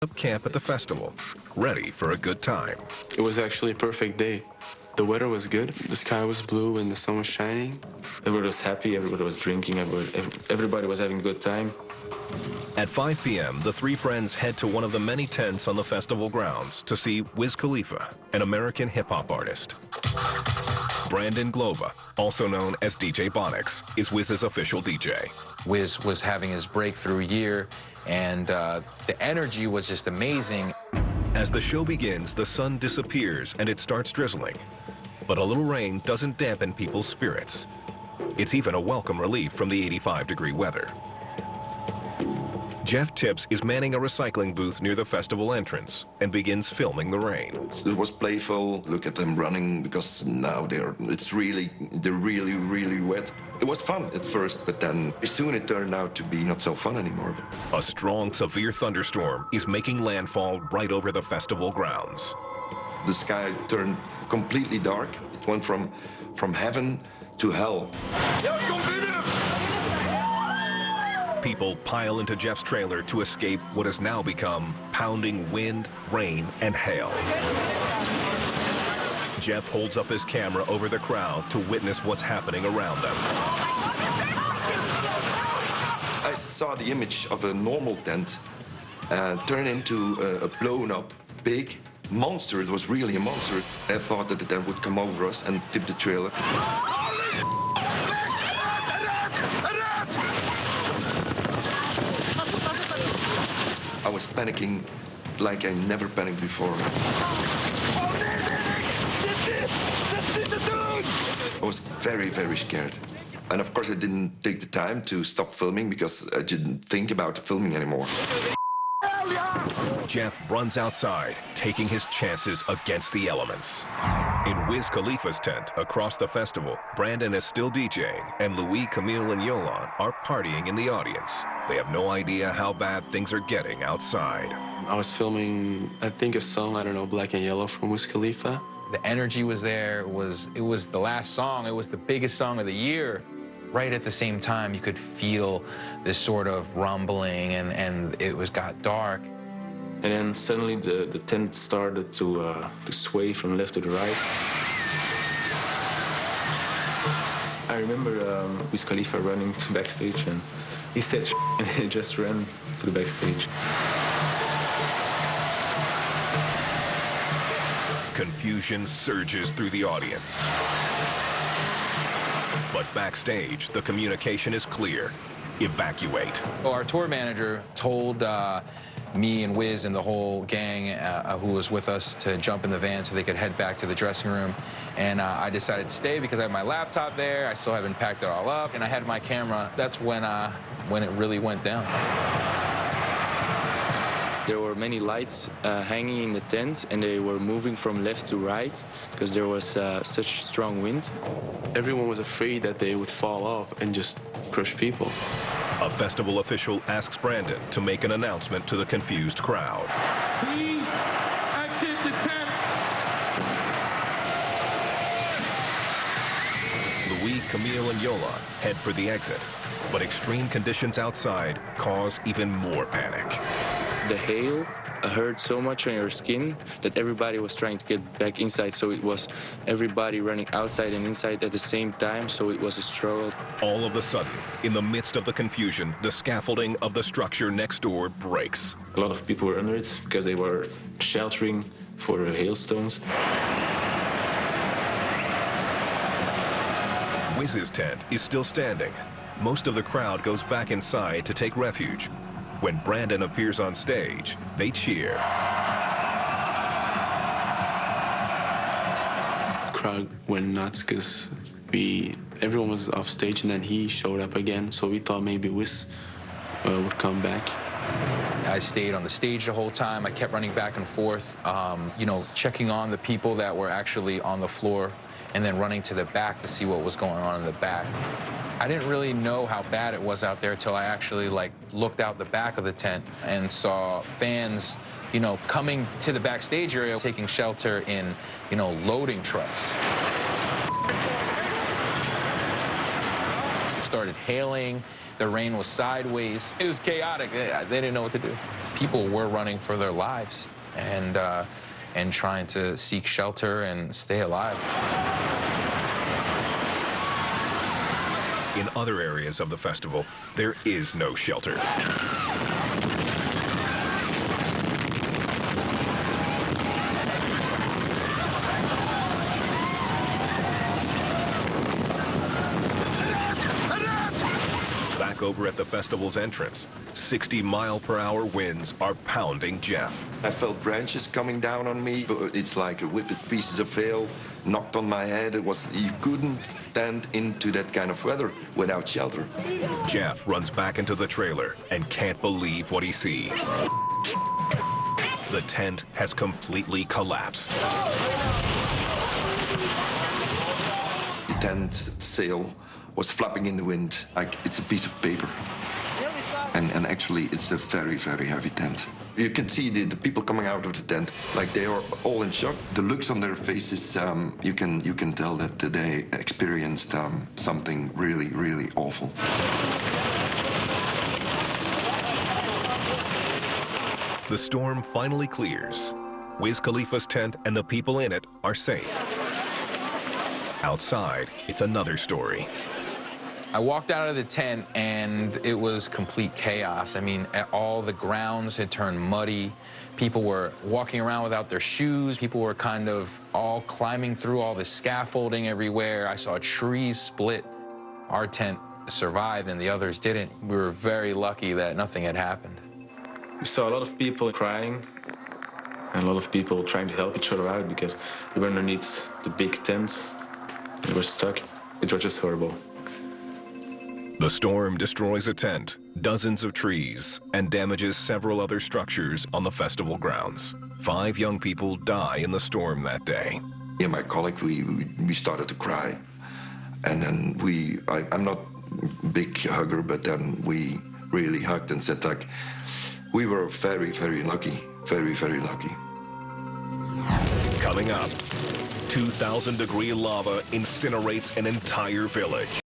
up camp at the festival, ready for a good time. It was actually a perfect day. The weather was good, the sky was blue and the sun was shining. Everybody was happy, everybody was drinking, everybody was having a good time. At 5 p.m., the three friends head to one of the many tents on the festival grounds to see Wiz Khalifa, an American hip-hop artist. Brandon Globa, also known as DJ Bonix, is Wiz's official DJ. Wiz was having his breakthrough year, and the energy was just amazing. As the show begins, the sun disappears and it starts drizzling. But a little rain doesn't dampen people's spirits. It's even a welcome relief from the 85-degree weather. Jeff Tips is manning a recycling booth near the festival entrance and begins filming the rain. It was playful. Look at them running because now they're really wet. It was fun at first, but then soon it turned out to be not so fun anymore. A strong, severe thunderstorm is making landfall right over the festival grounds. The sky turned completely dark. It went from heaven to hell. People pile into Jeff's trailer to escape what has now become pounding wind, rain, and hail. Jeff holds up his camera over the crowd to witness what's happening around them. I saw the image of a normal tent turn into a blown-up big monster. It was really a monster. I thought that the tent would come over us and tip the trailer. I was panicking like I never panicked before. I was very scared. And of course I didn't take the time to stop filming because I didn't think about filming anymore. Jeff runs outside, taking his chances against the elements. In Wiz Khalifa's tent across the festival, Brandon is still DJing, and Louis, Camille, and Yolan are partying in the audience. They have no idea how bad things are getting outside. I was filming, I think, a song, I don't know, Black and Yellow from Wiz Khalifa. The energy was there. It was the last song. It was the biggest song of the year. Right at the same time, you could feel this sort of rumbling, and it got dark. And then suddenly the tent started to sway from left to the right. I remember Wiz Khalifa running to backstage, and he said and he just ran to the backstage. Confusion surges through the audience. But backstage, the communication is clear. Evacuate. Well, our tour manager told me and Wiz and the whole gang who was with us to jump in the van so they could head back to the dressing room. And I decided to stay because I had my laptop there. I still haven't packed it all up, and I had my camera. That's when it really went down. There were many lights hanging in the tent, and they were moving from left to right because there was such strong wind. Everyone was afraid that they would fall off and just crush people. A festival official asks Brandon to make an announcement to the confused crowd. Please exit the tent. Louis, Camille, and Yolan head for the exit, but extreme conditions outside cause even more panic. The hail hurt so much on your skin that everybody was trying to get back inside, so it was everybody running outside and inside at the same time, so it was a struggle. All of a sudden, in the midst of the confusion, the scaffolding of the structure next door breaks. A lot of people were under it because they were sheltering for the hailstones. Wiz's tent is still standing. Most of the crowd goes back inside to take refuge. When Brandon appears on stage, they cheer. The crowd went nuts because everyone was off stage, and then he showed up again, so we thought maybe Wiz would come back. I stayed on the stage the whole time. I kept running back and forth, checking on the people that were actually on the floor, and then running to the back to see what was going on in the back. I didn't really know how bad it was out there till I actually looked out the back of the tent and saw fans, coming to the backstage area, taking shelter in, loading trucks. It started hailing. The rain was sideways. It was chaotic. They didn't know what to do. people were running for their lives and trying to seek shelter and stay alive. In other areas of the festival, there is no shelter. Back over at the festival's entrance, 60-mile-per-hour winds are pounding Jeff. I felt branches coming down on me. It's like a whip with pieces of hail knocked on my head. You couldn't stand into that kind of weather without shelter. Jeff runs back into the trailer and can't believe what he sees. The tent has completely collapsed. The tent sail was flapping in the wind like it's a piece of paper. And actually, it's a very, very heavy tent. You can see the people coming out of the tent, like they are all in shock. The looks on their faces, you can tell that they experienced something really, really awful. The storm finally clears. Wiz Khalifa's tent and the people in it are safe. Outside, it's another story. I walked out of the tent and it was complete chaos. I mean, all the grounds had turned muddy. People were walking around without their shoes. People were kind of all climbing through all the scaffolding everywhere. I saw trees split. Our tent survived and the others didn't. We were very lucky that nothing had happened. We saw a lot of people crying and a lot of people trying to help each other out because we were underneath the big tents. We were stuck. It was just horrible. The storm destroys a tent, dozens of trees, and damages several other structures on the festival grounds. 5 young people die in the storm that day. Me and my colleague, we started to cry. And then I'm not a big hugger, but then we really hugged and said, like, we were very, very lucky. Very, very lucky. Coming up, 2,000-degree lava incinerates an entire village.